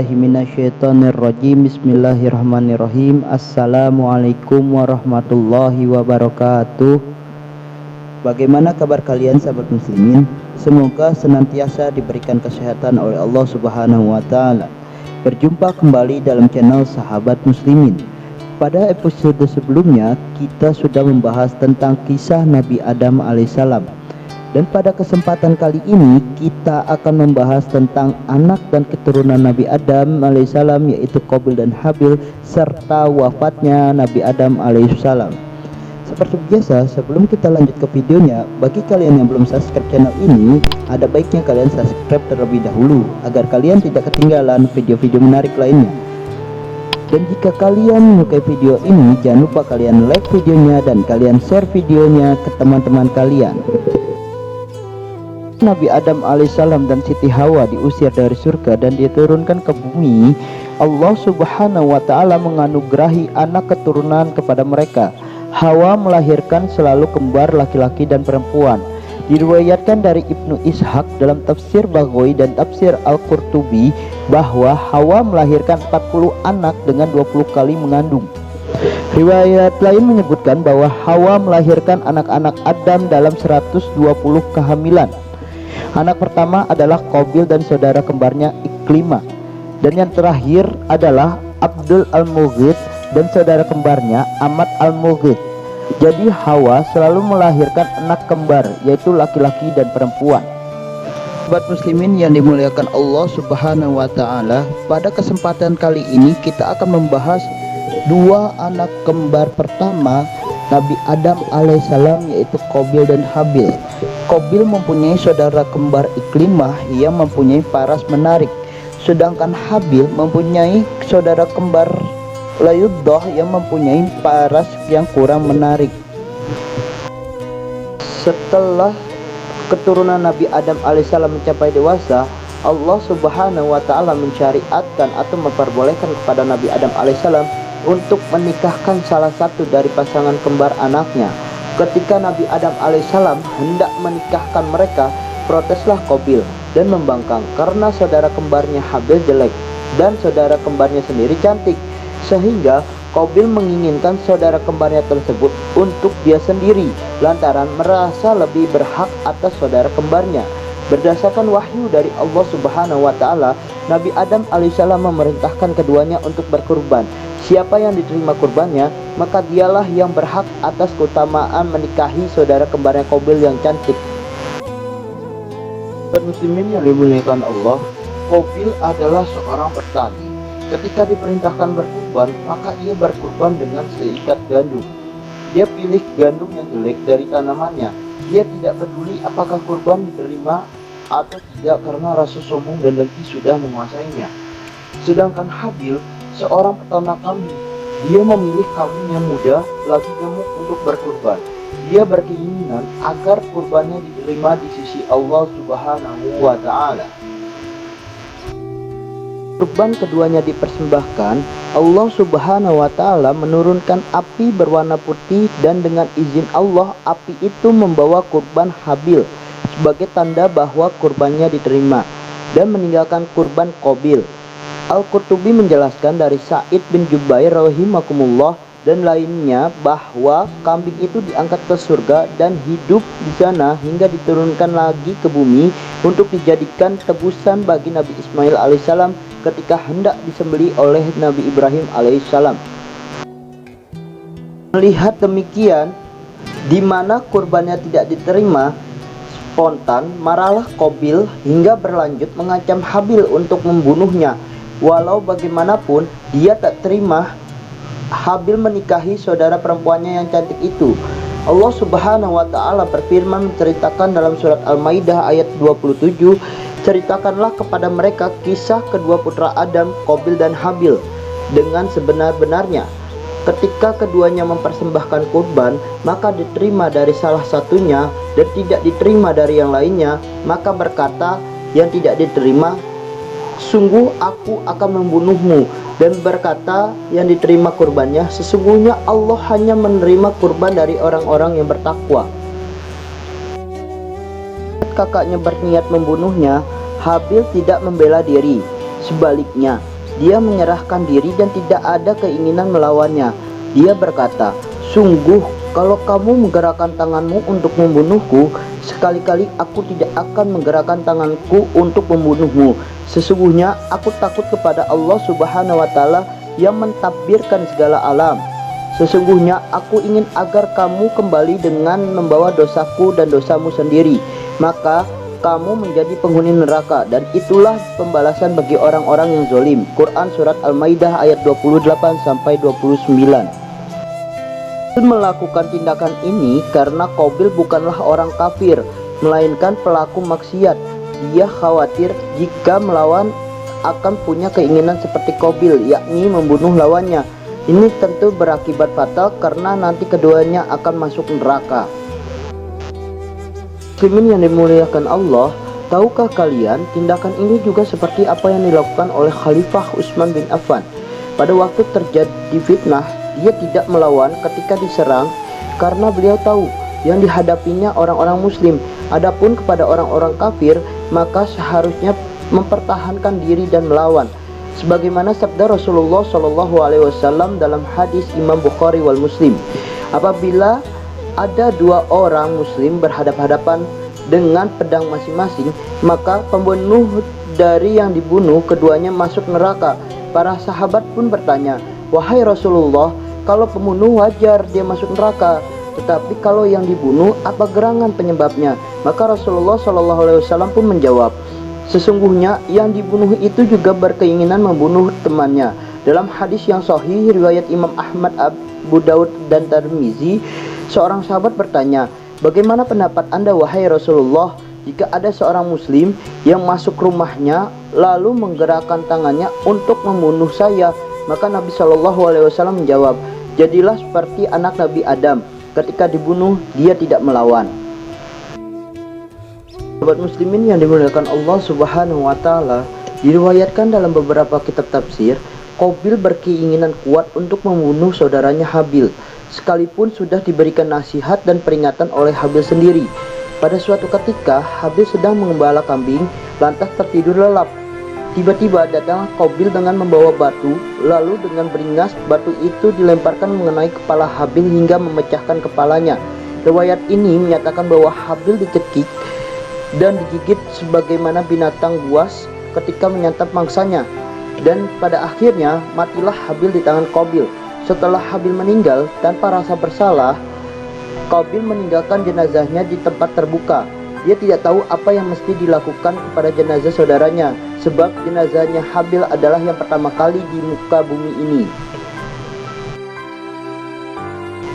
billahi minasyaitonir rajim. Bismillahirrahmanirrahim. Assalamualaikum warahmatullahi wabarakatuh. Bagaimana kabar kalian sahabat muslimin? Semoga senantiasa diberikan kesehatan oleh Allah Subhanahu wa taala. Berjumpa kembali dalam channel Sahabat Muslimin. Pada episode sebelumnya kita sudah membahas tentang kisah Nabi Adam alaihissalam. Dan pada kesempatan kali ini kita akan membahas tentang anak dan keturunan Nabi Adam alaihissalam, yaitu Qabil dan Habil, serta wafatnya Nabi Adam alaihissalam. Seperti biasa, sebelum kita lanjut ke videonya, bagi kalian yang belum subscribe channel ini, ada baiknya kalian subscribe terlebih dahulu agar kalian tidak ketinggalan video-video menarik lainnya. Dan jika kalian menyukai video ini, jangan lupa kalian like videonya dan kalian share videonya ke teman-teman kalian. Nabi Adam alaihissalam dan Siti Hawa diusir dari surga dan diturunkan ke bumi. Allah Subhanahu wa taala menganugerahi anak keturunan kepada mereka. Hawa melahirkan selalu kembar laki-laki dan perempuan. Diriwayatkan dari Ibnu Ishaq dalam tafsir Baghawi dan tafsir Al-Qurtubi bahwa Hawa melahirkan 40 anak dengan 20 kali mengandung. Riwayat lain menyebutkan bahwa Hawa melahirkan anak-anak Adam dalam 120 kehamilan. Anak pertama adalah Qabil dan saudara kembarnya Iklimah. Dan yang terakhir adalah Abdul al-Mughith dan saudara kembarnya Ahmad al-Mughith. Jadi Hawa selalu melahirkan anak kembar, yaitu laki-laki dan perempuan. Sahabat muslimin yang dimuliakan Allah Subhanahu wa taala, pada kesempatan kali ini kita akan membahas dua anak kembar pertama Nabi Adam alaihissalam, yaitu Qabil dan Habil. Qabil mempunyai saudara kembar Iklimah yang mempunyai paras menarik, sedangkan Habil mempunyai saudara kembar Layuddah yang mempunyai paras yang kurang menarik. Setelah keturunan Nabi Adam alaihissalam mencapai dewasa, Allah Subhanahu wa taala mensyariatkan atau memperbolehkan kepada Nabi Adam alaihissalam untuk menikahkan salah satu dari pasangan kembar anaknya. Ketika Nabi Adam alaihissalam hendak menikahkan mereka, proteslah Qabil dan membangkang karena saudara kembarnya Habil jelek dan saudara kembarnya sendiri cantik, sehingga Qabil menginginkan saudara kembarnya tersebut untuk dia sendiri lantaran merasa lebih berhak atas saudara kembarnya. Berdasarkan wahyu dari Allah Subhanahu wa taala, Nabi Adam alaihissalam memerintahkan keduanya untuk berkurban. Siapa yang diterima kurbannya, maka dialah yang berhak atas keutamaan menikahi saudara kembarnya Qabil yang cantik. Muslimin yang dimuliakan Allah, Qabil adalah seorang petani. Ketika diperintahkan berkurban, maka ia berkurban dengan seikat gandum. Dia pilih gandum yang jelek dari tanamannya. Dia tidak peduli apakah kurban diterima atau tidak karena rasa sombong dan dengki sudah menguasainya. Sedangkan Habil seorang peternak kambing. Dia memilih kambing yang muda lagi gemuk untuk berkurban. Dia berkeinginan agar kurbannya diterima di sisi Allah Subhanahu wa taala. Kurban keduanya dipersembahkan, Allah Subhanahu wa taala menurunkan api berwarna putih dan dengan izin Allah api itu membawa kurban Habil sebagai tanda bahwa kurbannya diterima dan meninggalkan kurban Qabil. Al-Qurtubi menjelaskan dari Sa'id bin Jubair rahimakumullah dan lainnya bahwa kambing itu diangkat ke surga dan hidup di sana hingga diturunkan lagi ke bumi untuk dijadikan tebusan bagi Nabi Ismail alaihissalam ketika hendak disembelih oleh Nabi Ibrahim alaihissalam. Melihat demikian, di mana kurbannya tidak diterima, spontan marahlah Qabil hingga berlanjut mengancam Habil untuk membunuhnya. Walau bagaimanapun dia tak terima Habil menikahi saudara perempuannya yang cantik itu. Allah Subhanahu wa taala berfirman menceritakan dalam surat Al-Maidah ayat 27, ceritakanlah kepada mereka kisah kedua putra Adam, Qabil dan Habil dengan sebenar-benarnya. Ketika keduanya mempersembahkan kurban, maka diterima dari salah satunya dan tidak diterima dari yang lainnya. Maka berkata yang tidak diterima, sungguh aku akan membunuhmu. Dan berkata yang diterima kurbannya, sesungguhnya Allah hanya menerima kurban dari orang-orang yang bertakwa. Kakaknya berniat membunuhnya, Habil tidak membela diri. Sebaliknya, dia menyerahkan diri dan tidak ada keinginan melawannya. Dia berkata, "Sungguh, kalau kamu menggerakkan tanganmu untuk membunuhku, sekali-kali aku tidak akan menggerakkan tanganku untuk membunuhmu. Sesungguhnya aku takut kepada Allah Subhanahu wa Ta'ala yang mentadbirkan segala alam. Sesungguhnya aku ingin agar kamu kembali dengan membawa dosaku dan dosamu sendiri, maka kamu menjadi penghuni neraka, dan itulah pembalasan bagi orang-orang yang zalim." Quran Surat Al-Maidah ayat 28-29. Melakukan tindakan ini karena Qabil bukanlah orang kafir, melainkan pelaku maksiat. Dia khawatir jika melawan akan punya keinginan seperti Qabil, yakni membunuh lawannya. Ini tentu berakibat fatal karena nanti keduanya akan masuk neraka. Muslimin yang dimuliakan Allah, tahukah kalian tindakan ini juga seperti apa yang dilakukan oleh Khalifah Utsman bin Affan? Pada waktu terjadi fitnah, dia tidak melawan ketika diserang karena beliau tahu yang dihadapinya orang-orang muslim. Adapun kepada orang-orang kafir, maka seharusnya mempertahankan diri dan melawan. Sebagaimana sabda Rasulullah SAW dalam hadis Imam Bukhari wal Muslim, apabila ada dua orang muslim berhadap-hadapan dengan pedang masing-masing, maka pembunuh dari yang dibunuh keduanya masuk neraka. Para sahabat pun bertanya, "Wahai Rasulullah, kalau pembunuh wajar dia masuk neraka, tetapi kalau yang dibunuh apa gerangan penyebabnya?" Maka Rasulullah SAW pun menjawab, "Sesungguhnya yang dibunuh itu juga berkeinginan membunuh temannya." Dalam hadis yang sahih riwayat Imam Ahmad, Abu Daud dan Tirmizi, seorang sahabat bertanya, "Bagaimana pendapat Anda wahai Rasulullah, jika ada seorang muslim yang masuk rumahnya lalu menggerakkan tangannya untuk membunuh saya?" Maka Nabi SAW menjawab, "Jadilah seperti anak Nabi Adam, ketika dibunuh dia tidak melawan." Sahabat muslimin yang dimuliakan Allah Subhanahu wa Ta'ala, diriwayatkan dalam beberapa kitab tafsir, Qabil berkeinginan kuat untuk membunuh saudaranya Habil, sekalipun sudah diberikan nasihat dan peringatan oleh Habil sendiri. Pada suatu ketika, Habil sedang mengembala kambing, lantas tertidur lelap. Tiba-tiba datanglah Qabil dengan membawa batu, lalu dengan beringas batu itu dilemparkan mengenai kepala Habil hingga memecahkan kepalanya. Riwayat ini menyatakan bahwa Habil dicekik dan digigit sebagaimana binatang buas ketika menyantap mangsanya, dan pada akhirnya matilah Habil di tangan Qabil. Setelah Habil meninggal tanpa rasa bersalah, Qabil meninggalkan jenazahnya di tempat terbuka. Dia tidak tahu apa yang mesti dilakukan kepada jenazah saudaranya, sebab jenazahnya Habil adalah yang pertama kali di muka bumi ini.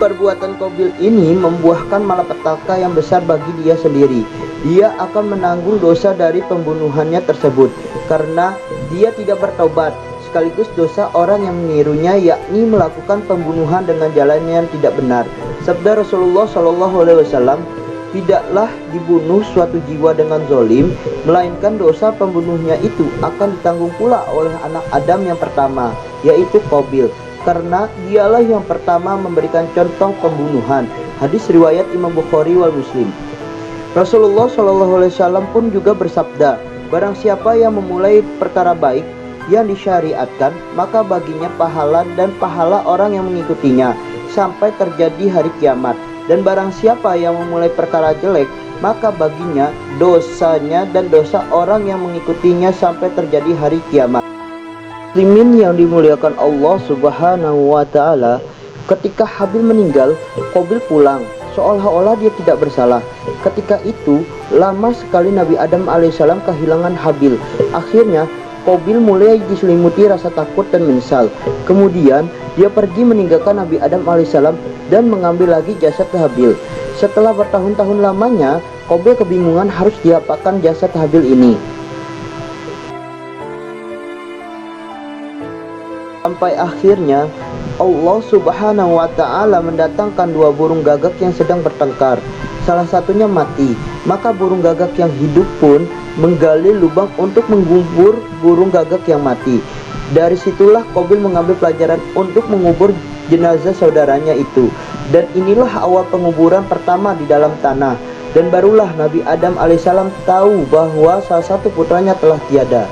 Perbuatan Qabil ini membuahkan malapetaka yang besar bagi dia sendiri. Dia akan menanggung dosa dari pembunuhannya tersebut karena dia tidak bertobat, sekaligus dosa orang yang menirunya, yakni melakukan pembunuhan dengan jalan yang tidak benar. Sabda Rasulullah SAW, "Tidaklah dibunuh suatu jiwa dengan zalim, melainkan dosa pembunuhnya itu akan ditanggung pula oleh anak Adam yang pertama, yaitu Qabil, karena dialah yang pertama memberikan contoh pembunuhan." Hadis riwayat Imam Bukhari wal Muslim. Rasulullah SAW pun juga bersabda, "Barang siapa yang memulai perkara baik yang disyariatkan, maka baginya pahala dan pahala orang yang mengikutinya sampai terjadi hari kiamat. Dan barang siapa yang memulai perkara jelek, maka baginya dosanya dan dosa orang yang mengikutinya sampai terjadi hari kiamat." Muslimin yang dimuliakan Allah Subhanahu wa Ta'ala, ketika Habil meninggal, Qabil pulang seolah-olah dia tidak bersalah. Ketika itu lama sekali Nabi Adam alaihissalam kehilangan Habil. Akhirnya Qabil mulai diselimuti rasa takut dan menyesal. Kemudian dia pergi meninggalkan Nabi Adam alaihissalam dan mengambil lagi jasad Habil. Setelah bertahun-tahun lamanya, Qabil kebingungan harus diapakan jasad Habil ini. Sampai akhirnya Allah Subhanahu wa Ta'ala mendatangkan dua burung gagak yang sedang bertengkar. Salah satunya mati, maka burung gagak yang hidup pun menggali lubang untuk mengubur burung gagak yang mati. Dari situlah Qabil mengambil pelajaran untuk mengubur jenazah saudaranya itu. Dan inilah awal penguburan pertama di dalam tanah. Dan barulah Nabi Adam alaihissalam tahu bahwa salah satu putranya telah tiada.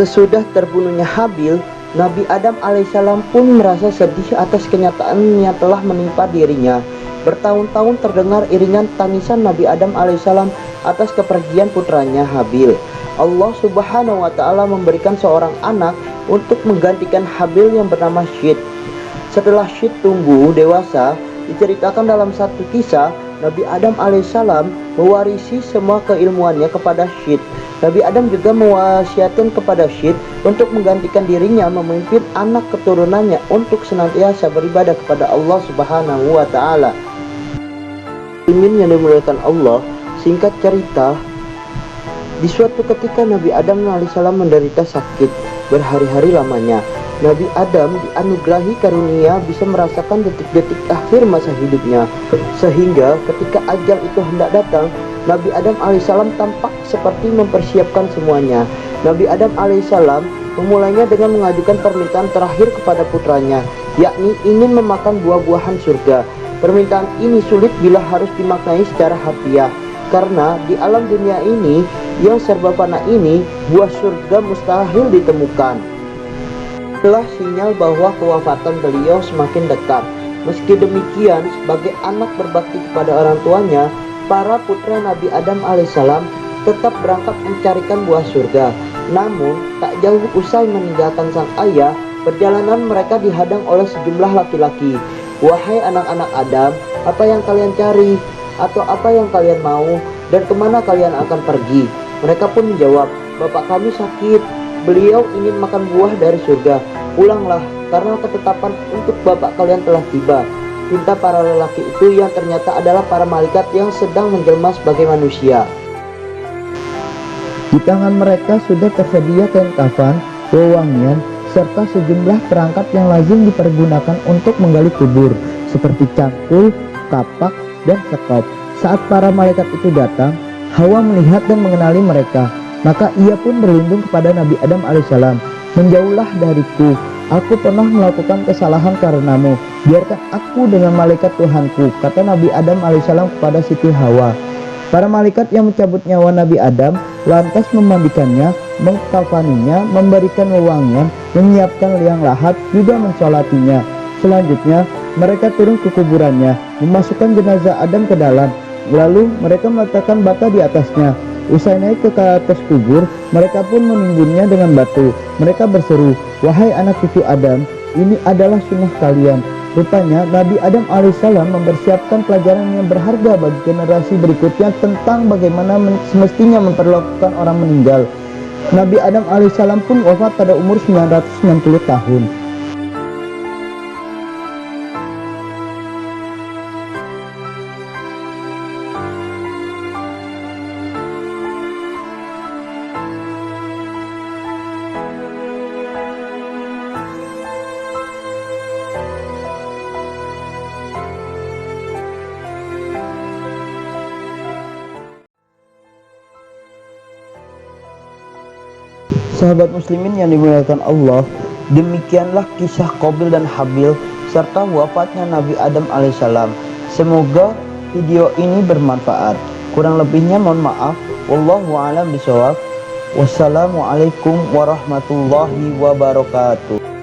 Sesudah terbunuhnya Habil, Nabi Adam alaihissalam pun merasa sedih atas kenyataan yang telah menimpa dirinya. Bertahun-tahun terdengar iringan tangisan Nabi Adam alaihissalam atas kepergian putranya Habil. Allah Subhanahu wa Ta'ala memberikan seorang anak untuk menggantikan Habil yang bernama Syed. Setelah Syed tumbuh dewasa, diceritakan dalam satu kisah, Nabi Adam alaihissalam mewarisi semua keilmuannya kepada Syed. Nabi Adam juga mewasiatkan kepada Syed untuk menggantikan dirinya memimpin anak keturunannya untuk senantiasa beribadah kepada Allah Subhanahu wa Ta'ala. Muslimin yang dimuliakan Allah, singkat cerita, di suatu ketika Nabi Adam alaihissalam menderita sakit berhari-hari lamanya. Nabi Adam dianugerahi karunia bisa merasakan detik-detik akhir masa hidupnya, sehingga ketika ajal itu hendak datang, Nabi Adam alaihissalam tampak seperti mempersiapkan semuanya. Nabi Adam alaihissalam memulainya dengan mengajukan permintaan terakhir kepada putranya, yakni ingin memakan buah-buahan surga. Permintaan ini sulit bila harus dimaknai secara harfiah, karena di alam dunia ini yang serba fana ini, buah surga mustahil ditemukan. Itulah sinyal bahwa kewafatan beliau semakin dekat. Meski demikian, sebagai anak berbakti kepada orang tuanya, para putra Nabi Adam alaihissalam tetap berangkat mencarikan buah surga. Namun, tak jauh usai meninggalkan sang ayah, perjalanan mereka dihadang oleh sejumlah laki-laki. Wahai anak-anak Adam, apa yang kalian cari? Atau apa yang kalian mau? Dan kemana kalian akan pergi? Mereka pun menjawab, bapak kami sakit. Beliau ingin makan buah dari surga. Pulanglah, karena ketetapan untuk bapak kalian telah tiba. Pinta para lelaki itu yang ternyata adalah para malaikat yang sedang menjelma sebagai manusia. Di tangan mereka sudah tersedia kain kafan, wewangian, serta sejumlah perangkat yang lazim dipergunakan untuk menggali kubur, seperti cangkul, kapak, dan sekop. Saat para malaikat itu datang, Hawa melihat dan mengenali mereka. Maka ia pun berlindung kepada Nabi Adam alaihissalam. Menjauhlah dariku, aku pernah melakukan kesalahan karenamu. Biarkan aku dengan malaikat Tuhanku, kata Nabi Adam alaihissalam kepada Siti Hawa. Para malaikat yang mencabut nyawa Nabi Adam lantas memandikannya, mengkafaninya, memberikan wewangian, menyiapkan liang lahat, juga mensolatinya. Selanjutnya mereka turun ke kuburannya, memasukkan jenazah Adam ke dalam. Lalu mereka meletakkan bata di atasnya. Usai naik ke atas kubur, mereka pun menimbunnya dengan batu. Mereka berseru, wahai anak cucu Adam, ini adalah sunnah kalian. Rupanya Nabi Adam alaihissalam mempersiapkan pelajaran yang berharga bagi generasi berikutnya tentang bagaimana semestinya memperlakukan orang meninggal. Nabi Adam alaihissalam pun wafat pada umur 960 tahun. Sahabat muslimin yang dimuliakan Allah, demikianlah kisah Qabil dan Habil serta wafatnya Nabi Adam alaihissalam. Semoga video ini bermanfaat. Kurang lebihnya mohon maaf. Wallahu a'lam bishawab. Wassalamualaikum warahmatullahi wabarakatuh.